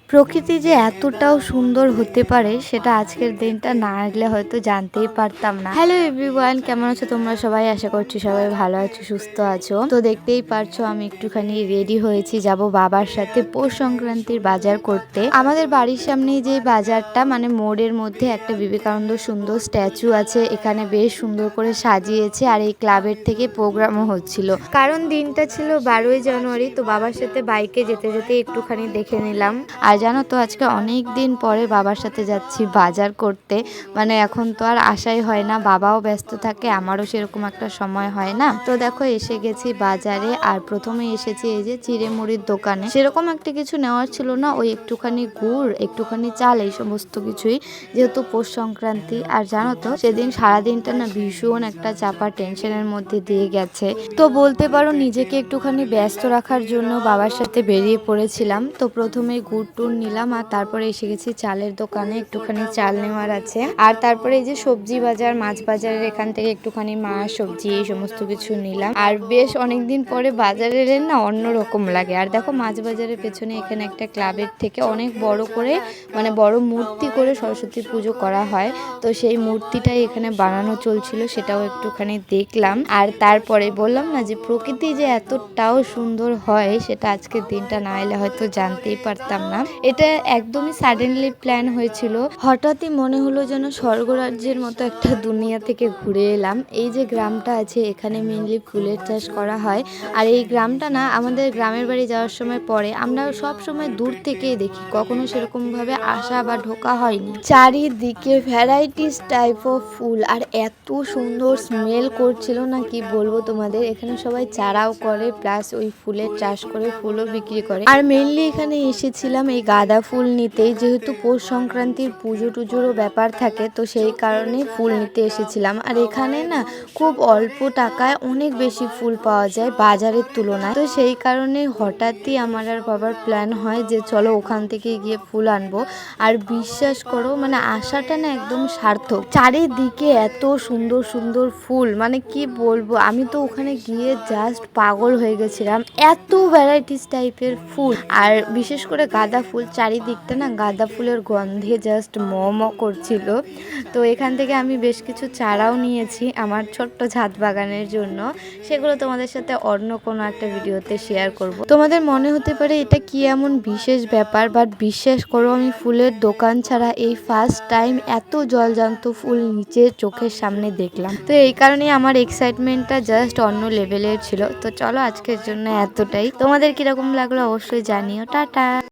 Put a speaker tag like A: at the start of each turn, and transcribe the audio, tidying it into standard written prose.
A: প্রকৃতি যে এতটাও সুন্দর হতে পারে সেটা আজকের দিনটা না এলে হয়তো জানতেই পারতাম না। হ্যালো এভরিওয়ান, কেমন আছো তোমরা সবাই? আশা করছি সবাই ভালো আছো, সুস্থ আছো। তো দেখতেই পারছো আমি একটুখানি রেডি হয়েছি, যাব বাবার সাথে পৌষ সংক্রান্তির বাজার করতে। আমাদের বাড়ির সামনেই যে বাজারটা, মানে মোড়ের মধ্যে একটা বিবেকানন্দ সুন্দর স্ট্যাচু আছে, এখানে বেশ সুন্দর করে সাজিয়েছে। আর এই ক্লাবের থেকে প্রোগ্রামও হচ্ছিল, কারণ দিনটা ছিল 12ই জানুয়ারি। তো বাবার সাথে বাইকে যেতে যেতে একটুখানি দেখে নিলাম। আর জানো তো, আজকে অনেক দিন পরে বাবার সাথে যাচ্ছি বাজার করতে। মানে এখন তো আর আশাই হয় না, বাবাও ব্যস্ত থাকে, আমারও সেরকম একটা সময় হয় না। তো দেখো এসে গেছি বাজারে। আর প্রথমে এসেছি এই যে চিড়ে মুড়ির দোকানে। সেরকম একটা কিছু নেওয়ার ছিল না, ওই একটুখানি গুড়, একটুখানি চাল, এই সমস্ত কিছুই, যেহেতু পৌষ সংক্রান্তি। আর জানো তো সেদিন সারাদিনটা না ভীষণ একটা চাপা টেনশনের মধ্যে দিয়ে গেছে। তো বলতে পারো নিজেকে একটুখানি ব্যস্ত রাখার জন্য বাবার সাথে বেরিয়ে পড়েছিলাম। তো প্রথমে গুড় টুর নিলাম, আর তারপরে এসে গেছি চালের দোকানে, একটুখানি চাল নেওয়ার আছে। আর তারপরে এই যে সবজি বাজার, মাছ বাজারের এখান থেকে একটুখানি মাছ, সবজি, এই সমস্ত কিছু নিলাম। আর বেশ অনেকদিন পরে বাজারে এলে না অন্যরকম লাগে। আর দেখো মাছ বাজারের পেছনে এখানে একটা ক্লাবের থেকে অনেক বড় করে, মানে বড় মূর্তি করে সরস্বতী পুজো করা হয়। তো সেই মূর্তিটাই এখানে বানানো চলছিল, সেটাও একটুখানি দেখলাম। আর তারপরে বললাম না যে প্রকৃতি যে এতটাও সুন্দর হয় সেটা আজকের দিনটা না এলে হয়তো জানতেই পারতাম না। এটা একদমই সাডেনলি প্ল্যান হয়েছিল, হঠাৎই মনে হলো যেন স্বর্গরাজ্যের মতো একটা দুনিয়া থেকে ঘুরে এলাম। এই যে গ্রামটা আছে এখানে মেনলি ফুলের চাষ করা হয়। আর এই গ্রামটা না আমাদের গ্রামের বাড়ি যাওয়ার সময় পরে আমরা সব সময় দূর থেকেই দেখি, কখনো সেরকম ভাবে আসা বা ঢোকা হয়নি। চারিদিকে ভ্যারাইটিস টাইপ অফ ফুল, আর এত সুন্দর স্মেল করছিল না, কি বলবো তোমাদের। এখানে সবাই চারাও করে, প্লাস ওই ফুলের চাষ করে ফুলও বিক্রি করে। আর মেনলি এখানে এসেছিলাম এই গাঁদা ফুল নিতেই, যেহেতু পৌষ সংক্রান্তির পুজো টুজোরও ব্যাপার থাকে, তো সেই কারণে ফুল নিতে এসেছিলাম। আর এখানে না খুব অল্প টাকায় অনেক বেশি ফুল পাওয়া যায় বাজারের তুলনায়। তো সেই কারণে হঠাৎই আমার আর বাবার প্ল্যান হয় যে চলো ওখান থেকে গিয়ে ফুল আনবো। আর বিশ্বাস করো, মানে আশাটা না একদম সার্থক। চারিদিকে এত সুন্দর সুন্দর ফুল, মানে কি বলবো, আমি তো ওখানে গিয়ে জাস্ট পাগল হয়ে গেছিলাম, এত ভ্যারাইটিস টাইপের ফুল। আর বিশেষ করে গাঁদা ফুল, চারিদিকটা না গাঁদা ফুলের গন্ধে জাস্ট ম করছিল। তো এখান থেকে আমি বেশ কিছু চারাও নিয়েছি আমার ছোট্ট ছাদ বাগানের জন্য, সেগুলো তোমাদের সাথে অন্য কোনো একটা ভিডিওতে শেয়ার করব। তোমাদের মনে হতে পারে এটা কি এমন বিশেষ ব্যাপার, বাট বিশ্বাস করো আমি ফুলের দোকান ছাড়া এই ফার্স্ট টাইম এত জলজান্ত ফুল নিচের চোখের সামনে দেখলাম। তো এই কারণে আমার এক্সাইটমেন্টটা জাস্ট অন্য লেভেলের ছিল। তো চলো আজকের জন্য এতটাই। তোমাদের কিরকম লাগলো অবশ্যই জানিও। টাটা।